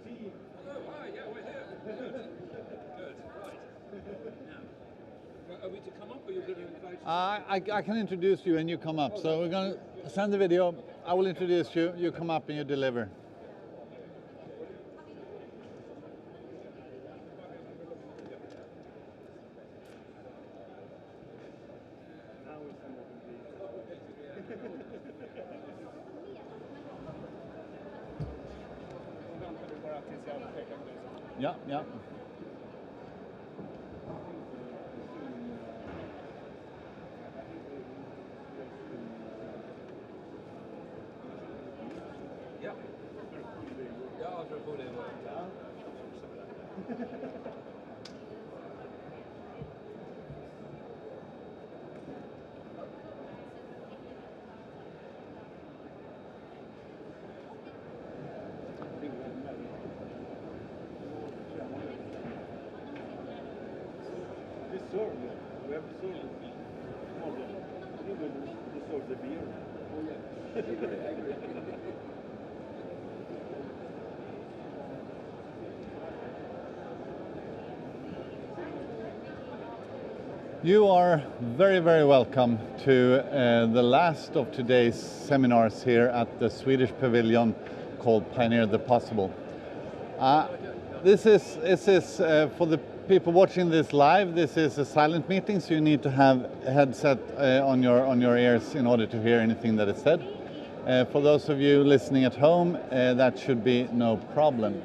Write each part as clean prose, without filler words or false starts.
hi, yeah, we're here. Good. Good, right. Now, are we to come up or you're going to invite us? I can introduce you and you come up. So we're going to send the video. I will introduce you. You come up and you deliver. Yeah, yeah. Ja. Ja, jag tror det var. We have to solve the problem. We will solve the beer. Oh yeah. I agree. You are very, very welcome to the last of today's seminars here at the Swedish Pavilion called Pioneer the Possible. This is for the people watching this live, this is a silent meeting, so you need to have a headset on your ears in order to hear anything that is said. For those of you listening at home, that should be no problem.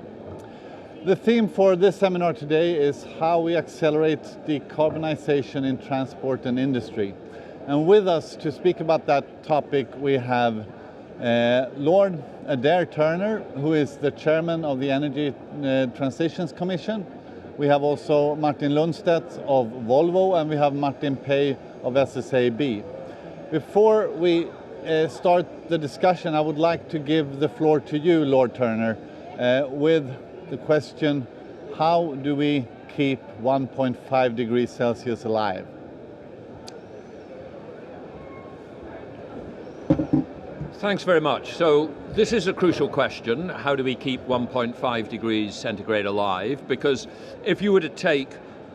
The theme for this seminar today is how we accelerate decarbonisation in transport and industry. And with us to speak about that topic we have Lord Adair Turner, who is the chairman of the Energy Transitions Commission. We have also Martin Lundstedt of Volvo, and we have Martin Pei of SSAB. Before we start the discussion, I would like to give the floor to you, Lord Turner, with the question, how do we keep 1.5 degrees Celsius alive? Thanks very much. So this is a crucial question. How do we keep 1.5 degrees centigrade alive? Because if you were to take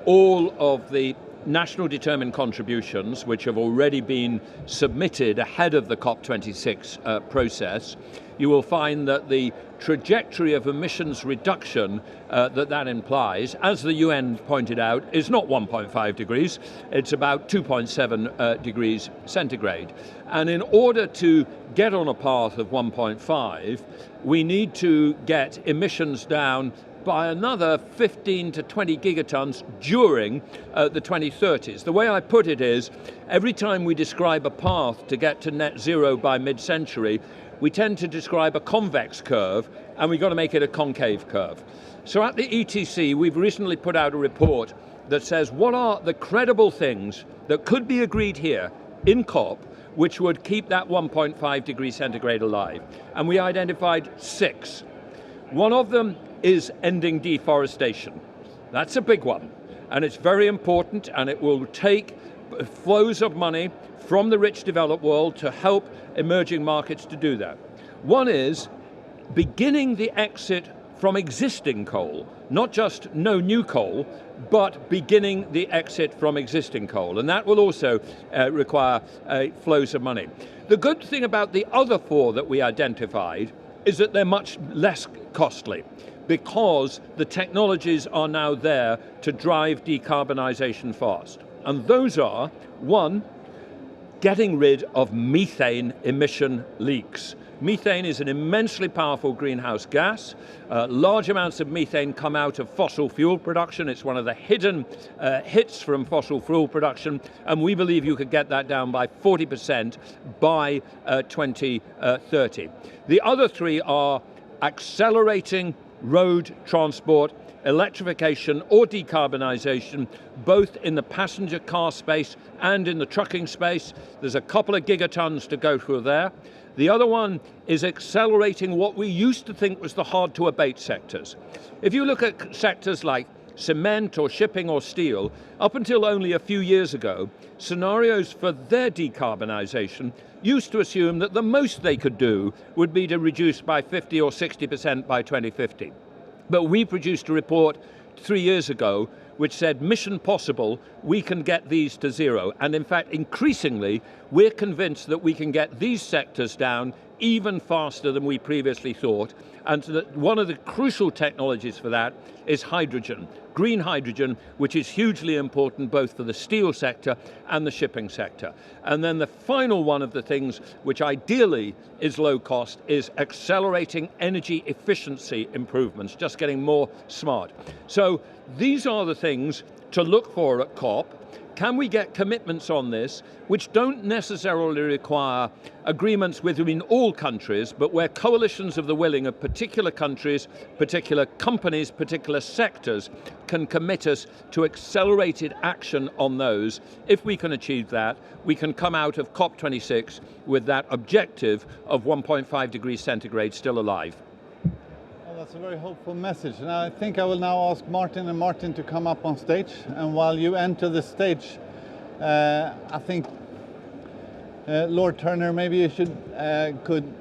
all of the national determined contributions which have already been submitted ahead of the COP26 process, you will find that the trajectory of emissions reduction that implies, as the UN pointed out, is not 1.5 degrees, it's about 2.7 degrees centigrade. And in order to get on a path of 1.5, we need to get emissions down by another 15 to 20 gigatons during the 2030s. The way I put it is, every time we describe a path to get to net zero by mid-century, we tend to describe a convex curve, and we've got to make it a concave curve. So at the ETC, we've recently put out a report that says what are the credible things that could be agreed here in COP which would keep that 1.5 degrees centigrade alive. And we identified 6. One of them is ending deforestation. That's a big one, and it's very important, and it will take flows of money from the rich developed world to help emerging markets to do that. One is beginning the exit from existing coal, not just no new coal, but beginning the exit from existing coal, and that will also require flows of money. The good thing about the other 4 that we identified is that they're much less costly, because the technologies are now there to drive decarbonisation fast. And those are, 1, getting rid of methane emission leaks. Methane is an immensely powerful greenhouse gas. Large amounts of methane come out of fossil fuel production. It's one of the hidden hits from fossil fuel production, and we believe you could get that down by 40% by 2030. The other 3 are accelerating road transport, electrification or decarbonisation, both in the passenger car space and in the trucking space. There's a couple of gigatons to go through there. The other one is accelerating what we used to think was the hard to abate sectors. If you look at sectors like cement or shipping or steel, up until only a few years ago, scenarios for their decarbonisation used to assume that the most they could do would be to reduce by 50 or 60% by 2050. But we produced a report 3 years ago which said, mission possible, we can get these to zero. And in fact, increasingly, we're convinced that we can get these sectors down even faster than we previously thought. And that one of the crucial technologies for that is hydrogen, green hydrogen, which is hugely important both for the steel sector and the shipping sector. And then the final one of the things which ideally is low cost is accelerating energy efficiency improvements, just getting more smart. So these are the things to look for at COP. Can we get commitments on this, which don't necessarily require agreements within all countries, but where coalitions of the willing of particular countries, particular companies, particular sectors can commit us to accelerated action on those. If we can achieve that, we can come out of COP26 with that objective of 1.5 degrees centigrade still alive. That's a very hopeful message. And I think I will now ask Martin and Martin to come up on stage. And while you enter the stage, I think, Lord Turner, maybe you could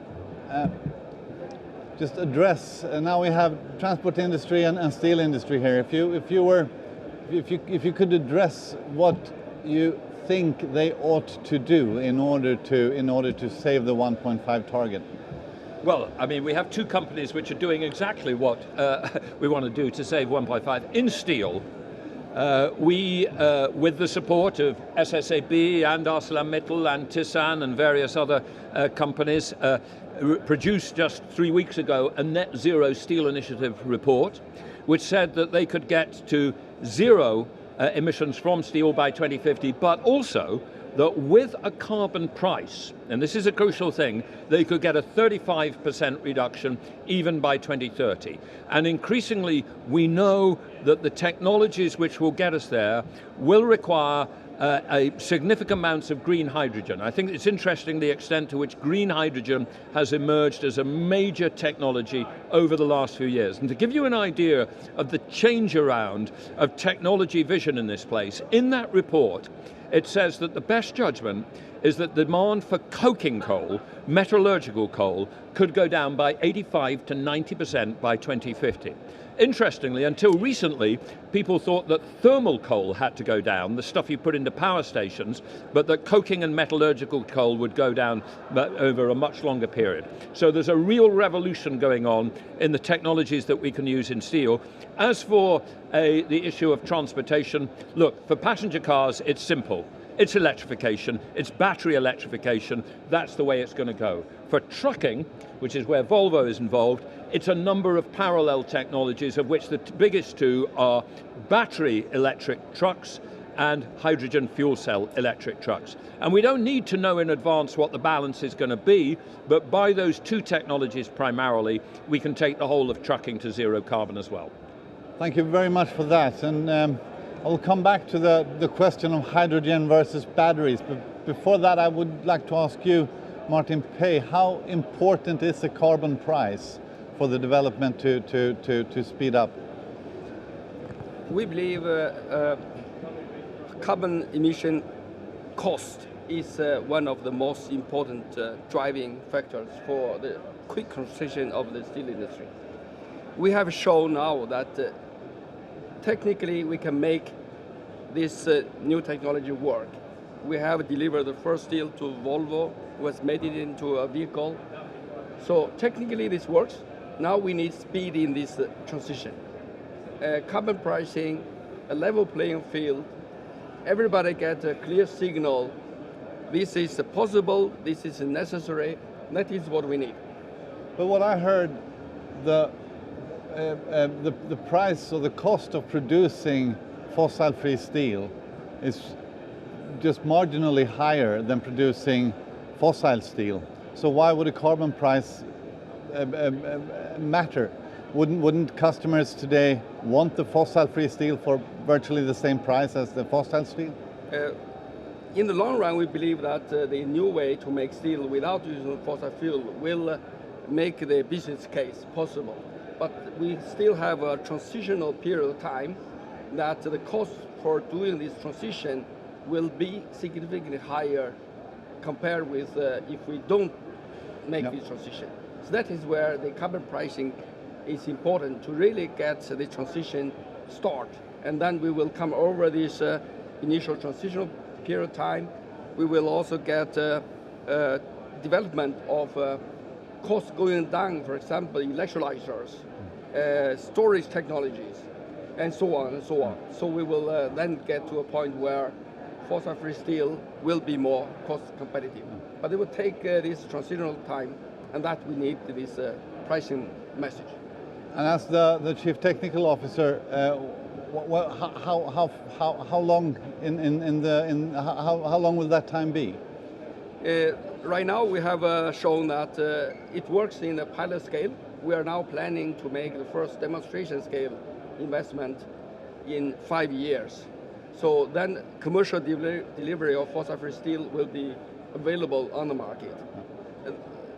just address. Now we have transport industry and steel industry here. If you could address what you think they ought to do in order to save the 1.5 target. Well, I mean, we have two companies which are doing exactly what we want to do to save 1.5. In steel, we, with the support of SSAB and ArcelorMittal and Tissan and various other companies, produced just 3 weeks ago a net zero steel initiative report, which said that they could get to zero emissions from steel by 2050, but also that with a carbon price, and this is a crucial thing, they could get a 35% reduction even by 2030. And increasingly, we know that the technologies which will get us there will require a significant amounts of green hydrogen. I think it's interesting the extent to which green hydrogen has emerged as a major technology over the last few years. And to give you an idea of the change around of technology vision in this place, in that report, it says that the best judgment is that demand for coking coal, metallurgical coal, could go down by 85 to 90% by 2050. Interestingly, until recently, people thought that thermal coal had to go down, the stuff you put into power stations, but that coking and metallurgical coal would go down over a much longer period. So there's a real revolution going on in the technologies that we can use in steel. As for the issue of transportation, look, for passenger cars, it's simple. It's electrification, it's battery electrification, that's the way it's going to go. For trucking, which is where Volvo is involved, it's a number of parallel technologies, of which the biggest two are battery electric trucks and hydrogen fuel cell electric trucks. And we don't need to know in advance what the balance is going to be, but by those two technologies primarily, we can take the whole of trucking to zero carbon as well. Thank you very much for that. And I'll come back to the question of hydrogen versus batteries, but before that I would like to ask you, Martin Pei, how important is the carbon price for the development to speed up? We believe carbon emission cost is one of the most important driving factors for the quick transition of the steel industry. We have shown now that technically we can make this new technology work. We have delivered the first steel to Volvo, who has made it into a vehicle. So technically this works. Now we need speed in this transition. Carbon pricing, a level playing field, everybody gets a clear signal. This is possible, this is necessary, that is what we need. But what I heard, the price or the cost of producing fossil-free steel is just marginally higher than producing fossil steel. So why would a carbon price matter? Wouldn't customers today want the fossil-free steel for virtually the same price as the fossil steel? In the long run, we believe that the new way to make steel without using fossil fuel will make the business case possible. But we still have a transitional period of time that the cost for doing this transition will be significantly higher compared with if we don't make this transition. So that is where the carbon pricing is important to really get the transition start. And then we will come over this initial transitional period of time. We will also get development of costs going down, for example, electrolyzers, storage technologies, and so on and so on. So we will then get to a point where fossil-free steel will be more cost competitive. But it will take this transitional time, and that we need this pricing message. And as the Chief Technical Officer, how long how long will that time be? Right now we have shown that it works in a pilot scale. We are now planning to make the first demonstration scale investment in 5 years. So then commercial delivery of fossil-free steel will be available on the market.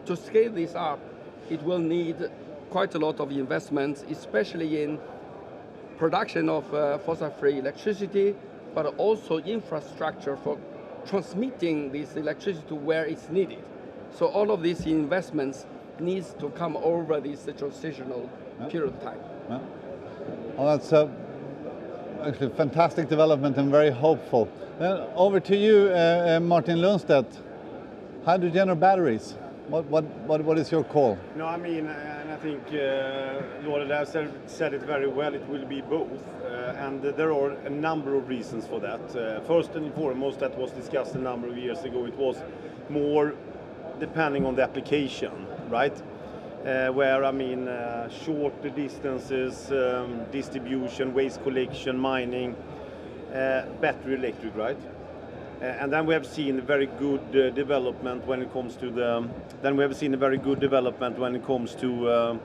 To scale this up, it will need quite a lot of investments, especially in production of fossil-free electricity, but also infrastructure for transmitting this electricity to where it's needed. So all of these investments needs to come over this transitional period of time. Yeah. Well, that's actually fantastic development and very hopeful. Over to you, Martin Lundstedt. Hydrogen or batteries? What is your call? No, I mean, and I think Adair said it very well. It will be both, and there are a number of reasons for that. First and foremost, that was discussed a number of years ago. It was more depending on the application, right? Where I mean, shorter distances, distribution, waste collection, mining, battery electric, right? And then we have seen very good development when it comes to the. Then we have seen a very good development when it comes to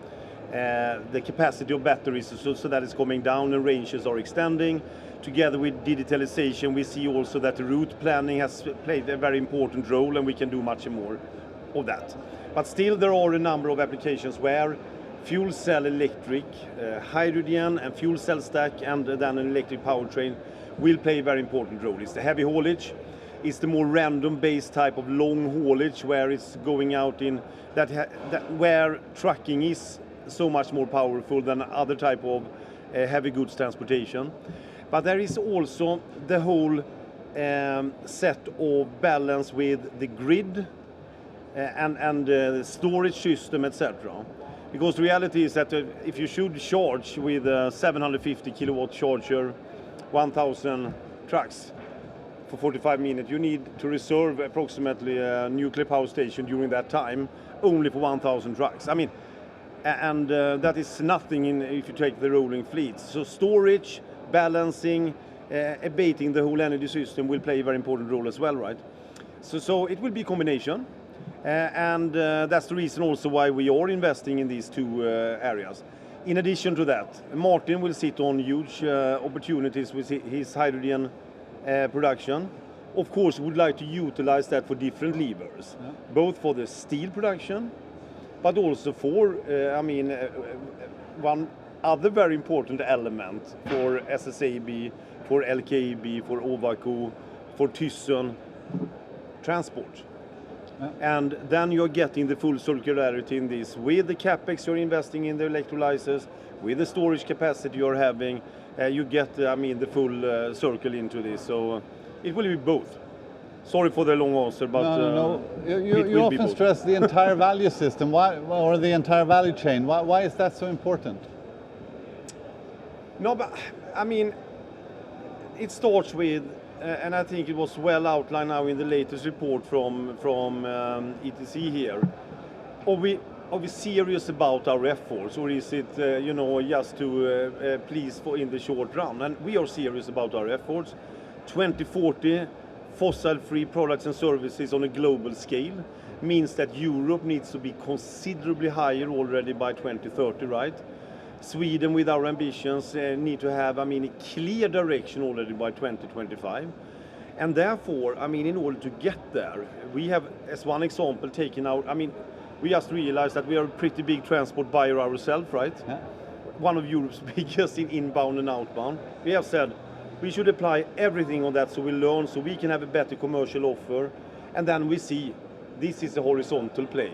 the capacity of batteries, so that is coming down and ranges are extending. Together with digitalization, we see also that the route planning has played a very important role, and we can do much more of that. But still, there are a number of applications where fuel cell electric, hydrogen and fuel cell stack, and then an electric powertrain will play a very important role. It's the heavy haulage, it's the more random-based type of long haulage where it's going out in where trucking is so much more powerful than other type of heavy goods transportation. But there is also the whole set of balance with the grid and the storage system, etc. Because the reality is that if you should charge with a 750 kilowatt charger 1,000 trucks for 45 minutes, you need to reserve approximately a nuclear power station during that time, only for 1,000 trucks. I mean, and that is nothing if you take the rolling fleets. So storage, balancing, abating the whole energy system will play a very important role as well, right? So it will be a combination, and that's the reason also why we are investing in these two areas. In addition to that, Martin will sit on huge opportunities with his hydrogen production. Of course, we would like to utilize that for different levers, both for the steel production, but also for, one other very important element for SSAB, for LKAB, for Ovako, for Thyssen, transport. And then you're getting the full circularity in this. With the capex you're investing in the electrolyzers, with the storage capacity you're having, you get the full circle into this. So it will be both. Sorry for the long answer, but no. You often stress the entire value system. Why, or the entire value chain? Why is that so important? No, but I mean, it starts with. And I think it was well outlined now in the latest report from ETC here. Are we serious about our efforts, or is it just to please for in the short run? And we are serious about our efforts. 2040 fossil-free products and services on a global scale means that Europe needs to be considerably higher already by 2030, right? Sweden, with our ambitions, need to have, a clear direction already by 2025. And therefore, in order to get there, we have, as one example, taken out, we just realized that we are a pretty big transport buyer ourselves, right? Yeah. One of Europe's biggest in inbound and outbound. We have said we should apply everything on that so we learn, so we can have a better commercial offer. And then we see this is a horizontal play.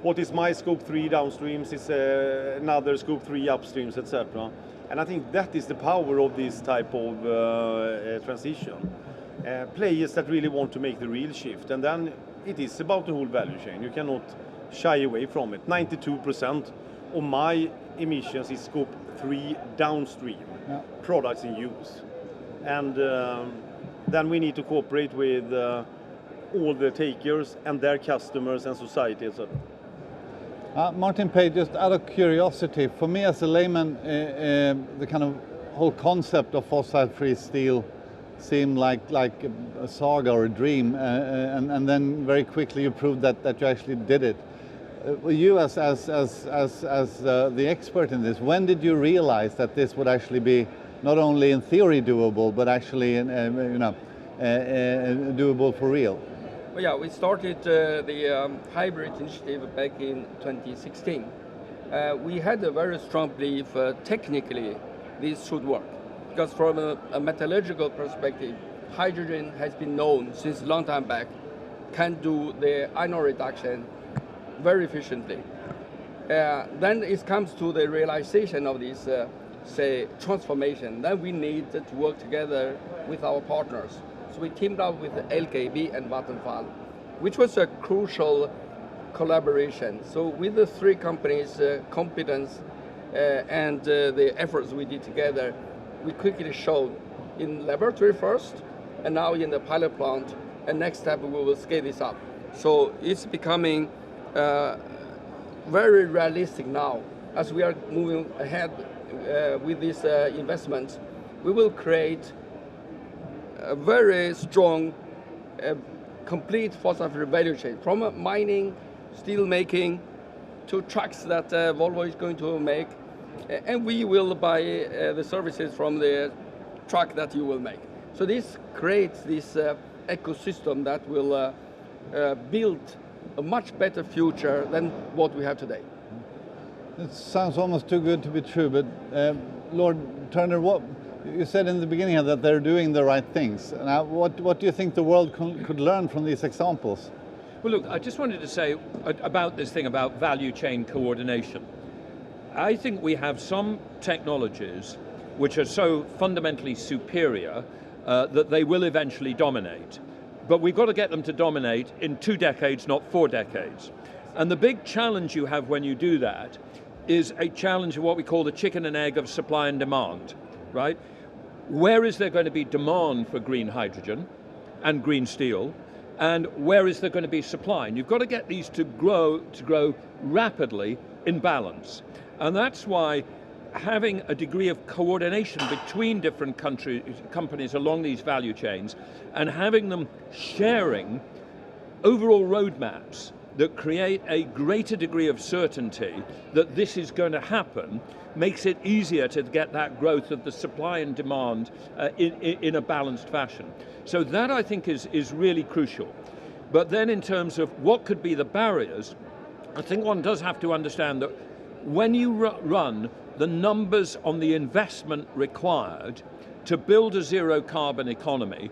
what is my scope 3 downstreams is another scope 3 upstreams, etc. And I think that is the power of this type of transition. Players that really want to make the real shift, and then it is about the whole value chain. You cannot shy away from it. 92% of my emissions is scope 3 downstream, products in use. And then we need to cooperate with all the takers and their customers and society, etc. Martin Pei, just out of curiosity, for me as a layman, the kind of whole concept of fossil-free steel seemed like a saga or a dream, and then very quickly you proved that you actually did it. You as the expert in this, when did you realize that this would actually be not only in theory doable, but actually doable for real? Well, yeah, we started the hybrid initiative back in 2016. We had a very strong belief technically this should work, because from a metallurgical perspective, hydrogen has been known since a long time back, can do the ion reduction very efficiently. Then it comes to the realization of this, say, transformation. Then we need to work together with our partners. So we teamed up with LKAB and Vattenfall, which was a crucial collaboration. So with the three companies' competence and the efforts we did together, we quickly showed in laboratory first, and now in the pilot plant, and next step we will scale this up. So it's becoming very realistic now. As we are moving ahead with this investment, we will create a very strong, complete fossil-free value chain, from mining, steel making, to trucks that Volvo is going to make, and we will buy the services from the truck that you will make. So this creates this ecosystem that will build a much better future than what we have today. It sounds almost too good to be true, but Lord Turner, what you said in the beginning that they're doing the right things. Now, what do you think the world could learn from these examples? Well, look, I just wanted to say about this thing about value chain coordination. I think we have some technologies which are so fundamentally superior that they will eventually dominate. But we've got to get them to dominate in 2 decades, not 4 decades. And the big challenge you have when you do that is a challenge of what we call the chicken and egg of supply and demand, right? Where is there going to be demand for green hydrogen and green steel, and where is there going to be supply? And you've got to get these to grow rapidly in balance. And that's why having a degree of coordination between different companies along these value chains, and having them sharing overall roadmaps that create a greater degree of certainty that this is going to happen, makes it easier to get that growth of the supply and demand in a balanced fashion. So that, I think, is really crucial. But then in terms of what could be the barriers, I think one does have to understand that when you run the numbers on the investment required to build a zero carbon economy,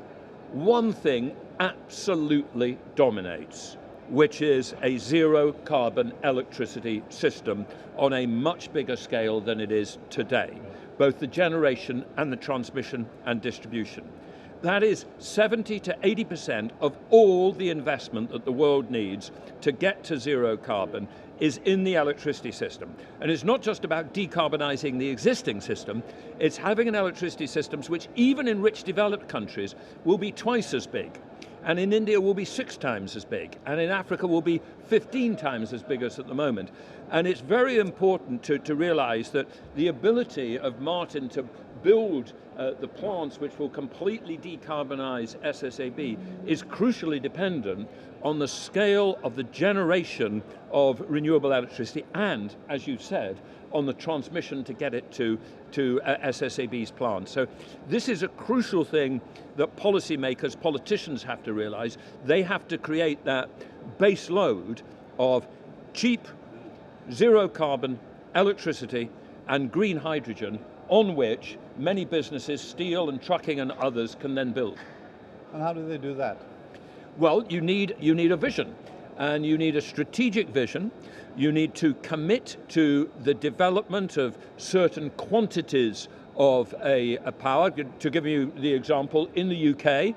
one thing absolutely dominates, which is a zero carbon electricity system on a much bigger scale than it is today, both the generation and the transmission and distribution. That is 70 to 80% of all the investment that the world needs to get to zero carbon is in the electricity system. And it's not just about decarbonizing the existing system, it's having an electricity system which even in rich developed countries will be twice as big. And in India will be 6 times as big, and in Africa will be 15 times as big as at the moment. And it's very important to realize that the ability of Martin to build the plants which will completely decarbonize SSAB is crucially dependent on the scale of the generation of renewable electricity and, as you said, on the transmission to get it to SSAB's plant. So this is a crucial thing that policymakers, politicians have to realize. They have to create that base load of cheap, zero carbon electricity and green hydrogen on which many businesses, steel and trucking and others, can then build. And how do they do that? Well, you need a vision. and you need a strategic vision. You need to commit to the development of certain quantities of a power. To give you the example, in the UK,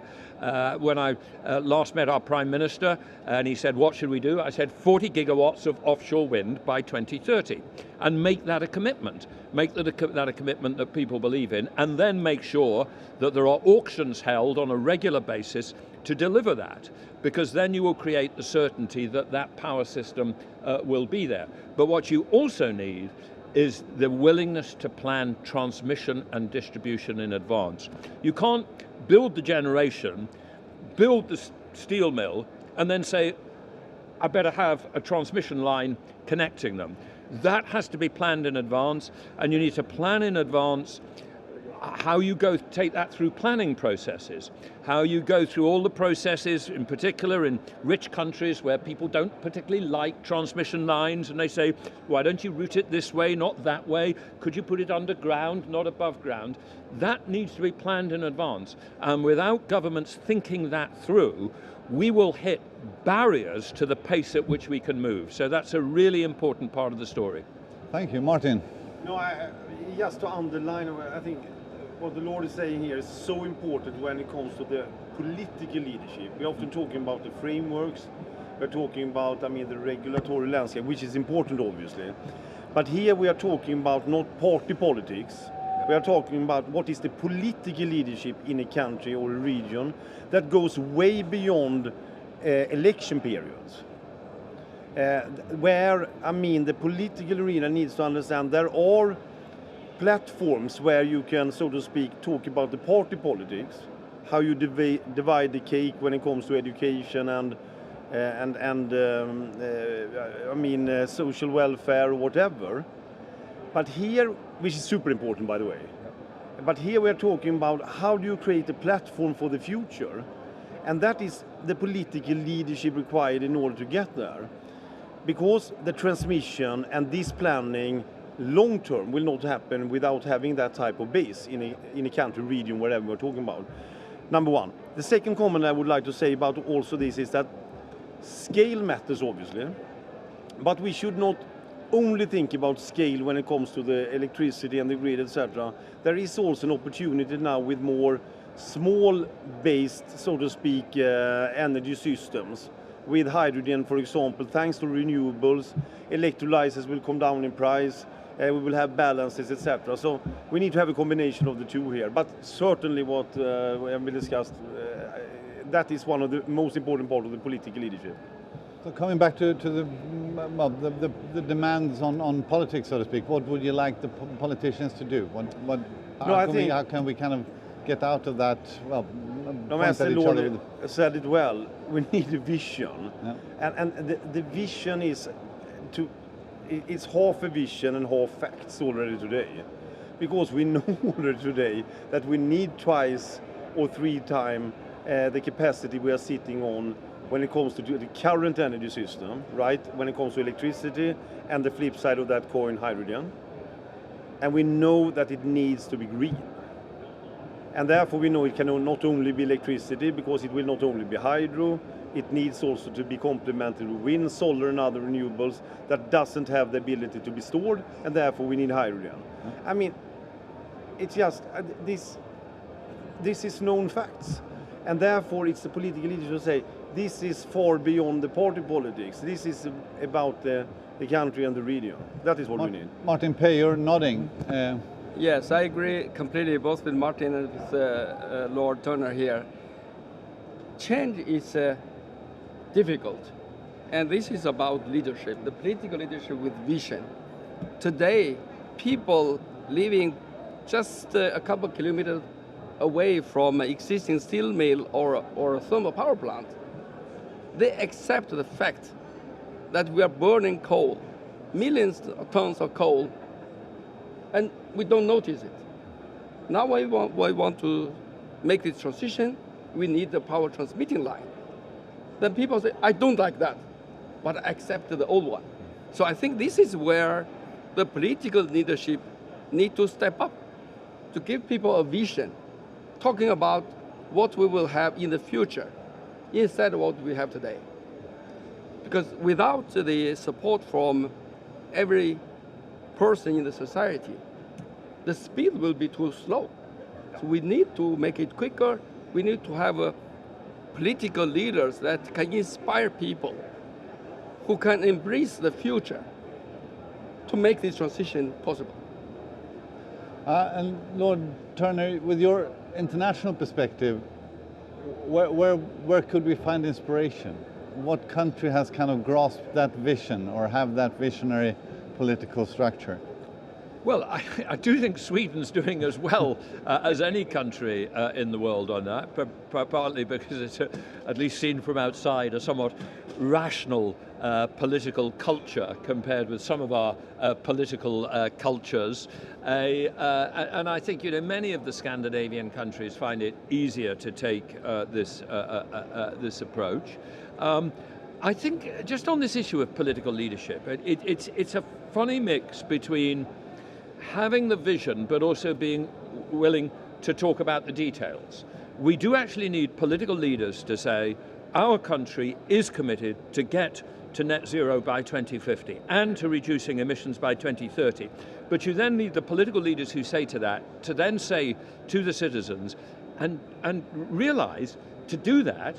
when I last met our Prime Minister and he said, what should we do? I said 40 gigawatts of offshore wind by 2030, and make that a commitment. Make that a commitment that people believe in, and then make sure that there are auctions held on a regular basis to deliver that, because then you will create the certainty that that power system will be there. But what you also need is the willingness to plan transmission and distribution in advance. You can't build the generation, build the steel mill, and then say, I better have a transmission line connecting them. That has to be planned in advance, and you need to plan in advance how you take that through planning processes, how you go through all the processes, in particular in rich countries where people don't particularly like transmission lines, and they say, why don't you route it this way, not that way? Could you put it underground, not above ground? That needs to be planned in advance, and without governments thinking that through, we will hit barriers to the pace at which we can move. So that's a really important part of the story. Thank you, Martin. No, just to underline, I think what the Lord is saying here is so important when it comes to the political leadership. We're often talking about the frameworks, we're talking about, the regulatory landscape, which is important obviously. But here we are talking about not party politics, we are talking about what is the political leadership in a country or a region that goes way beyond election periods. Where, the political arena needs to understand there are platforms where you can, so to speak, talk about the party politics, how you divide the cake when it comes to education and social welfare or whatever. But here, which is super important by the way, but here we're talking about how do you create a platform for the future, and that is the political leadership required in order to get there. Because the transmission and this planning long term will not happen without having that type of base in a country, region, wherever we're talking about. Number one. The second comment I would like to say about also this is that scale matters obviously, but we should not only think about scale when it comes to the electricity and the grid, etc. There is also an opportunity now with more small-based, so to speak, energy systems. With hydrogen, for example, thanks to renewables, electrolyzers will come down in price, we will have balances, etc. So we need to have a combination of the two here. But certainly what we discussed, that is one of the most important part of the political leadership. So coming back to the demands on politics, so to speak, what would you like the politicians to do? How can we kind of get out of that? Well, as the Lord said it well, we need a vision. Yeah. And the vision is it's half a vision and half facts already today. Because we know already today that we need twice or three times the capacity we are sitting on when it comes to the current energy system, right? When it comes to electricity and the flip side of that coin, hydrogen. And we know that it needs to be green. And therefore we know it can not only be electricity, because it will not only be hydro, it needs also to be complemented with wind, solar and other renewables that doesn't have the ability to be stored, and therefore we need hydrogen. It's just, this is known facts. And therefore it's the political leaders who say, this is far beyond the party politics. This is about the country and the region. That is what we need. Martin Pay, you're nodding. Yes, I agree completely, both with Martin and with Lord Turner here. Change is difficult, and this is about leadership, the political leadership with vision. Today, people living just a couple of kilometers away from an existing steel mill or a thermal power plant, they accept the fact that we are burning coal, millions of tons of coal, and we don't notice it. Now we want to make this transition, we need the power transmitting line. Then people say, I don't like that, but I accept the old one. So I think this is where the political leadership need to step up, to give people a vision, talking about what we will have in the future, instead of what we have today. Because without the support from every person in the society, the speed will be too slow. So we need to make it quicker. We need to have political leaders that can inspire people, who can embrace the future to make this transition possible. And Lord Turner, with your international perspective, where could we find inspiration? What country has kind of grasped that vision or have that visionary political structure? Well, I do think Sweden's doing as well as any country in the world on that, partly because it's, at least seen from outside, a somewhat rational political culture compared with some of our political cultures. And I think, you know, many of the Scandinavian countries find it easier to take this approach. I think just on this issue of political leadership, it's a funny mix between having the vision but also being willing to talk about the details. We do actually need political leaders to say our country is committed to get to net zero by 2050 and to reducing emissions by 2030. But you then need the political leaders who say to that, to then say to the citizens and realize to do that,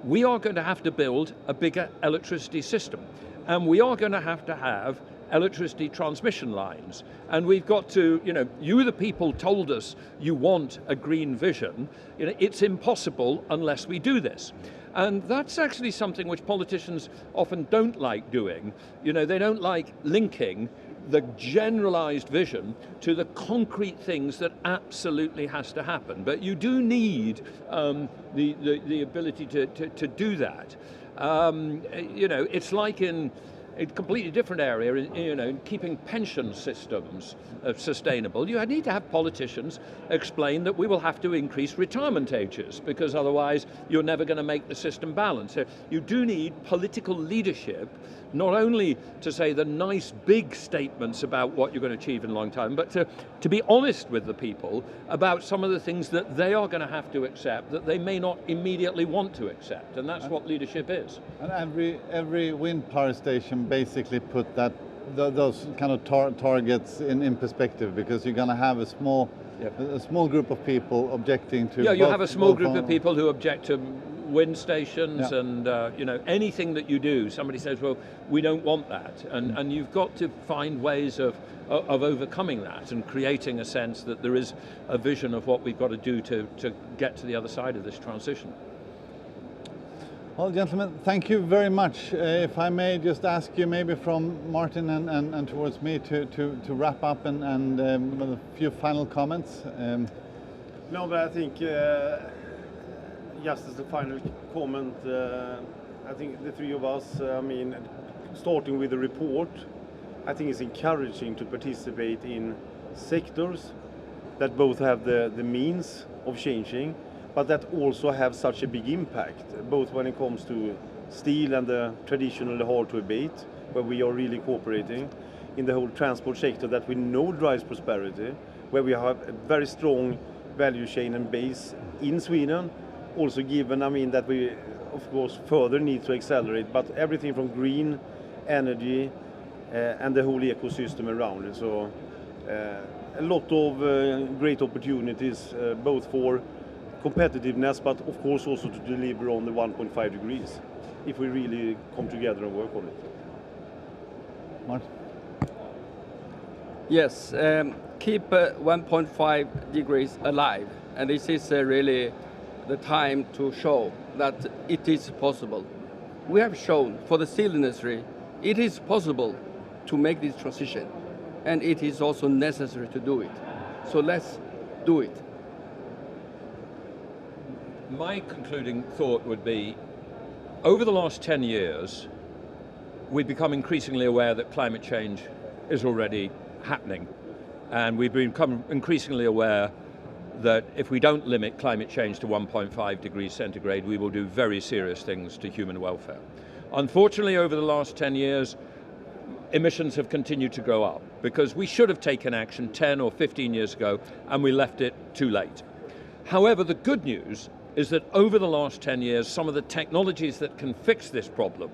we are going to have to build a bigger electricity system. And we are going to have electricity transmission lines. And we've got to, you know, you the people told us you want a green vision. You know, it's impossible unless we do this. And that's actually something which politicians often don't like doing. You know, they don't like linking the generalized vision to the concrete things that absolutely has to happen. But you do need the ability to do that. You know, it's like in a completely different area, you know, in keeping pension systems sustainable. You need to have politicians explain that we will have to increase retirement ages because otherwise you're never going to make the system balance. So you do need political leadership, not only to say the nice big statements about what you're going to achieve in a long time, but to be honest with the people about some of the things that they are going to have to accept that they may not immediately want to accept, and that's what leadership is. And every wind power station basically put those kind of targets in perspective, because you're going to have a small group of people objecting to. Yeah, you have a small group of people who object to wind stations, and you know, anything that you do, somebody says, well, we don't want that, and you've got to find ways of overcoming that and creating a sense that there is a vision of what we've got to do to get to the other side of this transition. Well, gentlemen, thank you very much. If I may just ask you, maybe from Martin and towards me, to wrap up and a few final comments. No, but I think just as a final comment, I think the three of us, I mean, starting with the report, I think it's encouraging to participate in sectors that both have the means of changing, but that also have such a big impact, both when it comes to steel and the traditional hard to abate, where we are really cooperating, in the whole transport sector that we know drives prosperity, where we have a very strong value chain and base in Sweden, also given, I mean, that we, of course, further need to accelerate, but everything from green energy and the whole ecosystem around it. So a lot of great opportunities, both for competitiveness, but of course also to deliver on the 1.5 degrees, if we really come together and work on it. Martin? Yes, keep 1.5 degrees alive, and this is really the time to show that it is possible. We have shown for the steel industry, it is possible to make this transition, and it is also necessary to do it. So let's do it. My concluding thought would be, over the last 10 years, we've become increasingly aware that climate change is already happening. And we've become increasingly aware that if we don't limit climate change to 1.5 degrees centigrade, we will do very serious things to human welfare. Unfortunately, over the last 10 years, emissions have continued to go up because we should have taken action 10 or 15 years ago and we left it too late. However, the good news is that over the last 10 years, some of the technologies that can fix this problem,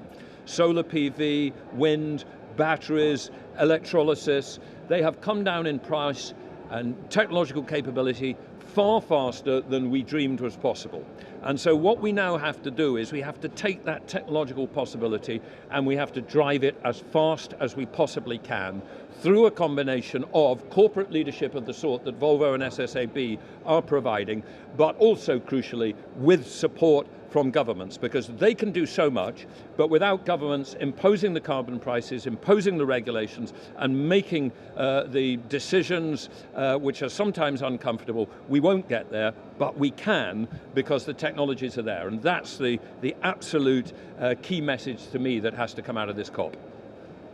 solar PV, wind, batteries, electrolysis. They have come down in price and technological capability far faster than we dreamed was possible. And so what we now have to do is we have to take that technological possibility and we have to drive it as fast as we possibly can through a combination of corporate leadership of the sort that Volvo and SSAB are providing, but also crucially with support from governments, because they can do so much, but without governments imposing the carbon prices, imposing the regulations, and making the decisions which are sometimes uncomfortable, we won't get there, but we can because the technologies are there. And that's the absolute key message to me that has to come out of this COP.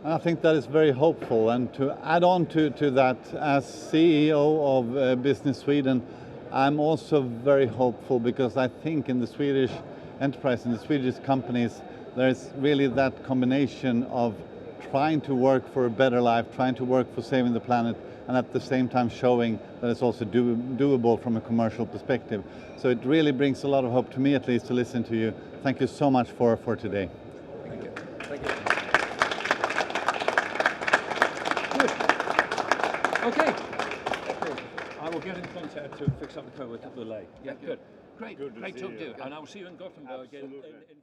I think that is very hopeful, and to add on to that, as CEO of Business Sweden, I'm also very hopeful because I think in the Swedish enterprise, in the Swedish companies, there's really that combination of trying to work for a better life, trying to work for saving the planet, and at the same time showing that it's also doable from a commercial perspective. So it really brings a lot of hope to me, at least, to listen to you. Thank you so much for today. Thank you. Thank you. Good. Okay. I will get in contact to fix up the code with the delay. Yeah, good. Great. Good to Great see talk to you. you. And I will see you in Gothenburg Absolutely. in